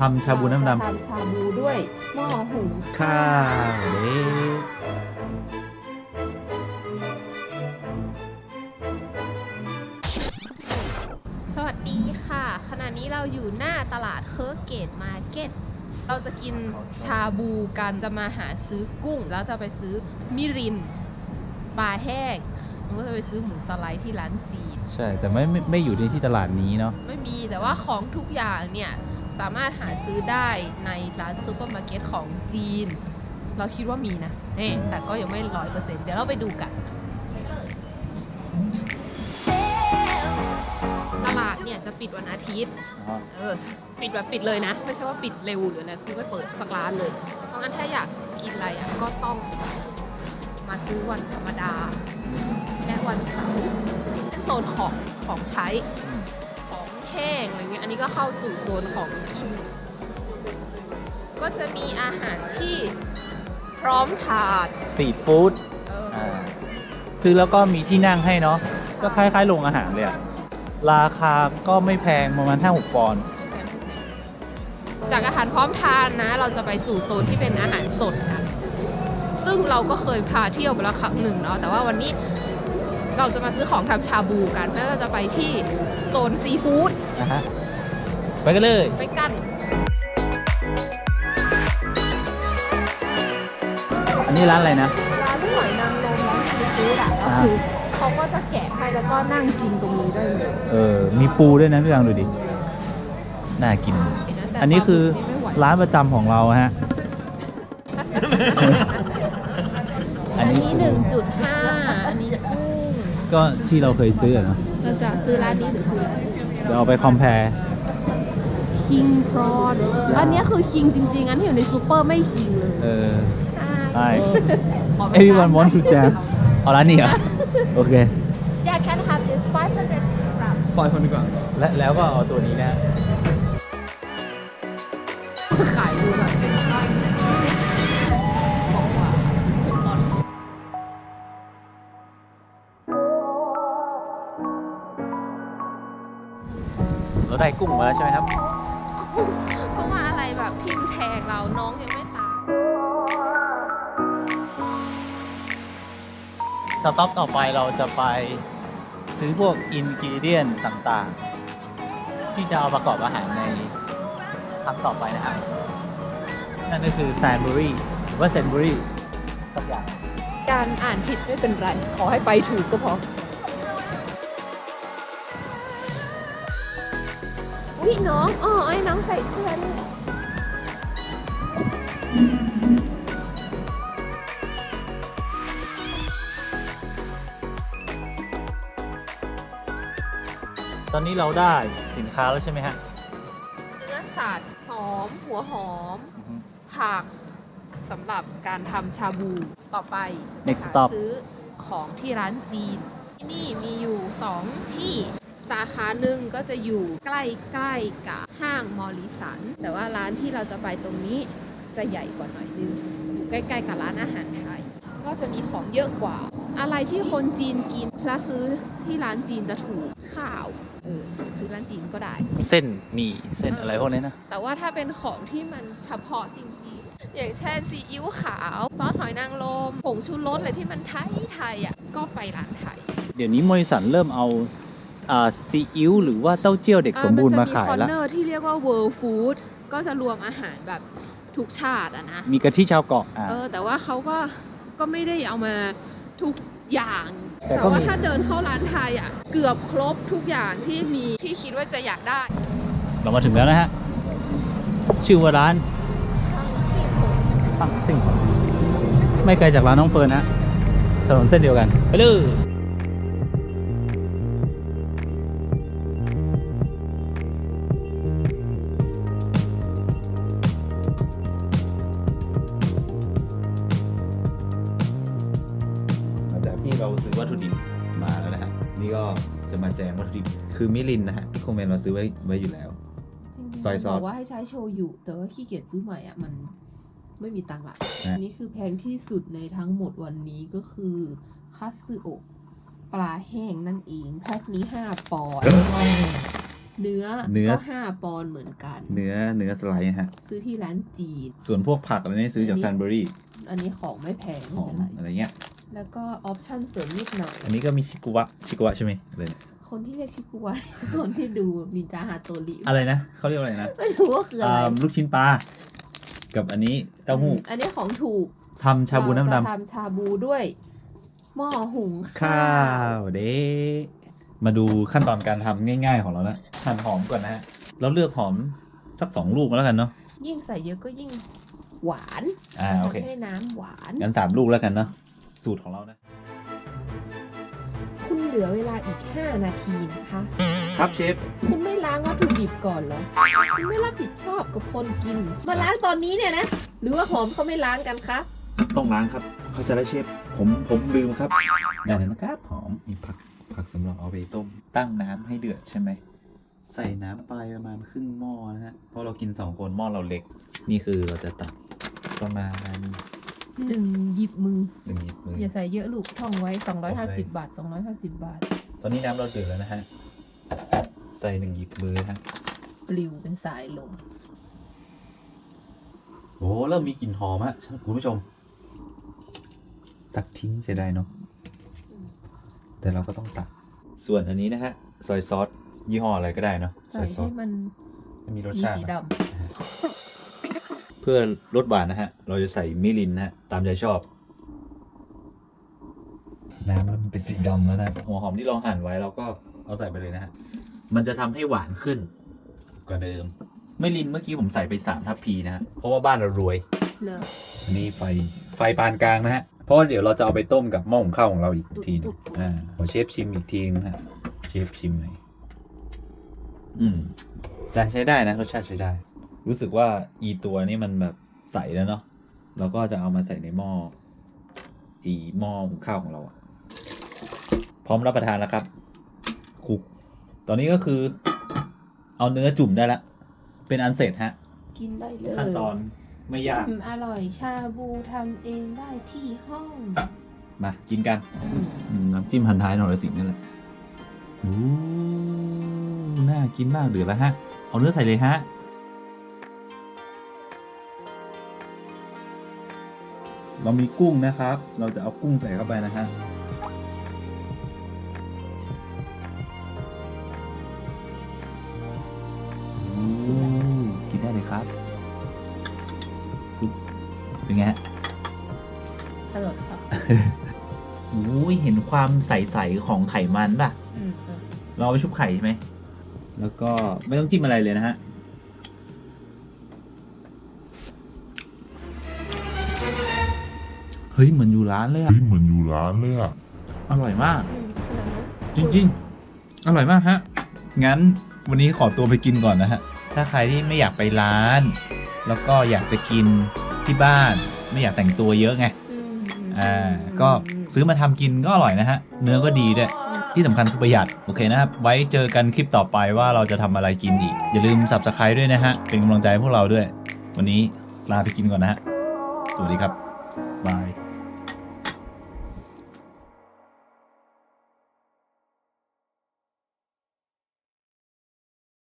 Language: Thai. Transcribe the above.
ทำชาบูน้ำดำ ทำชาบูด้วยหม้อหุง ข้าวเล็ก สวัสดีค่ะขณะนี้เราอยู่หน้าตลาดเคิร์กเกตมาร์เก็ตเราจะกินชาบูกันจะมาหาซื้อกุ้งแล้วจะไปซื้อมิรินปลาแห้งมันก็จะไปซื้อหมูสไลด์ที่ร้านจีน ใช่แต่ไม่อยู่ในที่ตลาดนี้เนาะ ไม่มีแต่ว่าของทุกอย่างเนี่ยสามารถหาซื้อได้ในร้านซูเปอร์มาร์เก็ตของจีนเราคิดว่ามีนะแต่ก็ยังไม่100%เดี๋ยวเราไปดูกันตลาดเนี่ยจะปิดวันอาทิตย์ปิดแบบปิดเลยนะไม่ใช่ว่าปิดเร็วหรืออะไรคือไม่เปิดสักร้านเลยเพราะงั้นถ้าอยากกินอะไรก็ต้องมาซื้อวันธรรมดาและวันเสาร์โซนของใช้ของแห้งอะไรเงี้ยอันนี้ก็เข้าสู่โซนของกินก็จะมีอาหารที่พร้อมทาน สตรีทฟู้ดซื้อแล้วก็มีที่นั่งให้เนาะก็คล้ายๆโรงอาหารเลยอะราคาก็ไม่แพงประมาณ5-6 ปอนด์จากอาหารพร้อมทานนะเราจะไปสู่โซนที่เป็นอาหารสดค่ะซึ่งเราก็เคยพาเที่ยวไปแล้วครั้งหนึ่งเนาะแต่ว่าวันนี้เราจะมาซื้อของทำชาบูกันแล้วเราจะไปที่โซนซีฟู้ดนะฮะไปกันเลยไปกันอันนี้ร้านอะไรนะร้านหอยนางรมร้านซีฟู้ดก็คือเขาก็จะแกะให้แล้วก็นั่งกินตรงนี้ได้เลยมีปูด้วยนะพี่ลังดูดิน่ากินอันนี้คือร้านประจำของเราฮะ อันนี้ 1.5 อันนี้กุ้งก็ที่เราเคยซื้อเนาะเราจะซื้อร้านนี้หรือซื้อร้านนี้เดี๋ยวเอาไปคอมแพร์คิงพรอนอันนี้คือคิงจริงๆอันที่อยู่ในซูเปอร์ไม่คิงเลยใช่ everyone want to jam เอาร้านนี้เหรอโอเค Yeah can have this 500 gram 500 กว่าแล้วก็เอาตัวนี้นะขายดูแบบเป็นไส้บอกว่าเราได้กุ้งมาแล้วใช่ไหมครับก็ว่าอะไรแบบทิมแทงเราน้องยังไม่ตายสต็อปต่อไปเราจะไปซื้อพวกอินกิเดียนต่างๆที่จะเอาประกอบอาหารในครั้งต่อไปนะครับนั่นก็คือแซนบุรีหรือว่าเซนบุรีสักอย่างการอ่านผิดไม่เป็นไรขอให้ไปถูกก็พออุ๊ยน้องไอ้น้องใส่เสื้อนี่ตอนนี้เราได้สินค้าแล้วใช่ไหมฮะเนื้อสัตว์หอมหัวหอมผักสำหรับการทำชาบูต่อไปจะซื้อของที่ร้านจีนที่นี่มีอยู่2ที่สาขาหนึ่งก็จะอยู่ใกล้ๆกับห้างมอริสันแต่ว่าร้านที่เราจะไปตรงนี้จะใหญ่กว่าหน่อยนึงอยู่ใกล้ๆกับร้านอาหารไทยก็จะมีของเยอะกว่าอะไรที่คนจีนกินแล้วซื้อที่ร้านจีนจะถูกข้าวซื้อร้านจีนก็ได้เส้นมีเส้นอะไรพวกนี้นะแต่ว่าถ้าเป็นของที่มันเฉพาะจริงๆอย่างเช่นซีอิ๊วขาวซอสหอยนางรมผงชูรสอะไรที่มันไทยก็ไปร้านไทยเดี๋ยวนี้มอริสันเริ่มเอาซีอิ๊วหรือว่าเต้าเจี้ยวเด็กสมบูรณ์มาขายแล้วมันจะมีคอร์เนอร์ที่เรียกว่า World Food ก็จะรวมอาหารแบบทุกชาตินะมีกะทิชาวเกาะแต่ว่าเขาก็ไม่ได้เอามาทุกอย่างแต่ว่าถ้าเดินเข้าร้านไทยเกือบครบทุกอย่างที่มีที่คิดว่าจะอยากได้เรามาถึงแล้วนะฮะชื่อว่าร้านปังซิ่งไม่ไกลจากร้านน้องเฟิร์นนะถนนเส้นเดียวกันไปเลยที่เราซื้อวัตถุดิบมาแล้วนะฮะนี่ก็จะมาแจงวัตถุดิบคือมิรินนะฮะที่คอมเมนต์เราซื้อไว้อยู่แล้วซอยซอสบอกว่าให้ใช้โชยุแต่ว่าขี้เกียจซื้อใหม่มันไม่มีตังค์ละอันนี้คือแพงที่สุดในทั้งหมดวันนี้ก็คือคัตสึโอะปลาแห้งนั่นเองแพ็คนี้5 ปอนด์ เนื้อ เนื้อ ก็5 ปอนด์เหมือนกัน เนื้อสไลด์ฮะ ซื้อที่ร้านจีน ส่วนพวกผักอะไรนี่ซื้อจากซันเบอรี่ อันนี้ของไม่แพง หอม ไม่เป็น อะไร ไร เงี้ย แล้วก็ออปชั่นเสริมนิดหน่อย อันนี้ก็มีชิกุวะใช่ไหมอะไรเนี่ย คนที่เรียกชิกุวะ คนที่ดูนินจาฮาโตริ อะไรนะเขาเรียกว่าอะไรนะ ไม่รู้ว่าคืออะไร ลูกชิ้นปลากับอันนี้เต้าหู้ อันนี้ของถูก ทำชาบูน้ำ เรา ดำ จะทำชาบูด้วยหม้อหุง ข้าวเด้มาดูขั้นตอนการทำง่าย ๆ ของเรานะหั่นหอมก่อนนะฮะเราเลือกหอมสัก2 ลูกก็แล้วกันเนาะ ยิ่งใส่เยอะก็ยิ่งหวาน โอเค ทำให้น้ำหวาน งั้น3 ลูกแล้วกันเนาะสูตรของเรานะ คุณเหลือเวลาอีก5 นาทีนะคะ ครับเชฟ คุณไม่ล้างวัตถุดิบก่อนเหรอ คุณไม่รับผิดชอบกับคนกิน มาล้างตอนนี้เนี่ยนะ หรือว่าหอมเขาไม่ล้างกันคะ ต้องล้างครับเขาใจะได้เชฟผมลืมครับได้เลยนะครับหอมมีผักสำหรับเอาไปต้มตั้งน้ำให้เดือดใช่ไหมใส่น้ำไปประมาณครึ่งหม้อนะฮะเพราะเรากิน2 คนหม้อเราเล็ก นี่คือเราจะตักประมาณ หยิบมือ 1 หยิบมือ อย่าใส่เยอะลูกท่องไว้ โอเค 250 บาท 250 บาท ตอนนี้น้ำเราเดือดแล้วนะฮะใส่1 หยิบมือนะฮะ ปลิวเป็นสายลม โอ้เริ่มมีกลิ่นหอมฮะคุณผู้ชม ตักทิ้งเสียดายเนาะแต่เราก็ต้องตักส่วนอันนี้นะฮะซอยซอสยี่ห้ออะไรก็ได้เนาะซ ใส่ อยซอ ให้ ส มัน มีรส มี ชาติ สี นะ ด เพื่อลดหวานนะฮะ เราจะใส่มิรินนะฮะ ตามใจชอบ น้ำมันเป็นสีดำแล้วนะ หัวหอมที่เราหั่นไว้เราก็เอาใส่ไปเลยนะฮะ มันจะทำให้หวานขึ้นกว่าเดิม มิรินเมื่อกี้ผมใส่ไป3 ทัพพีนะฮะ เพราะว่าบ้านเรารวย ำเนอะ อันนี้ไฟปานกลางนะฮะ เพราะว่าเดี๋ยวเราจะเอาไปต้มกับหม้อหุงข้าวของเราอีกทีนึงขอเชฟชิมอีกทีนึงนะฮะ เชฟชิมหน่อยแต่ใช้ได้นะรสชาติใช้ได้ รู้สึกว่าอีตัวนี้มันแบบใสแล้วเนาะเราก็จะเอามาใส่ในหม้อหุงข้าวของเราอะพร้อมรับประทานแล้วครับคลุกตอนนี้ก็คือ เอาเนื้อจุ่มได้แล้วเป็นอันเสร็จฮะ กินได้เลย ขั้นตอนไม่ยาก อร่อยชาบูทำเองได้ที่ห้อง มากินกันน้ำจิ้มพันท้ายนรสิงห์นั่นแหละน่ากินมากเดือดแล้วฮะเอาเนื้อใส่เลยฮะเรามีกุ้งนะครับ เราจะเอากุ้งใส่เข้าไปนะฮะกินได้เลยครับเป็นไงฮะ อร่อยครับ โอ้ยเห็นความใสๆของไขมันป่ะ เราเอาไปชุบไข่ใช่ไหม แล้วก็ไม่ต้องจิ้มอะไรเลยนะฮะ เฮ้ยเหมือนอยู่ร้านเลยอะอร่อยมาก จริงๆ อร่อยมากฮะ งั้นวันนี้ขอตัวไปกินก่อนนะฮะ ถ้าใครที่ไม่อยากไปร้าน แล้วก็อยากจะกินที่บ้าน ไม่อยากแต่งตัวเยอะไง ก็ซื้อมาทำกินก็อร่อยนะฮะ เนื้อก็ดีด้วย ที่สำคัญคือประหยัด โอเคนะครับ ไว้เจอกันคลิปต่อไปว่าเราจะทำอะไรกินอีก อย่าลืม Subscribe ด้วยนะฮะ เป็นกำลังใจให้พวกเราด้วย วันนี้ลาไปกินก่อนนะฮะ สวัสดีครับ บาย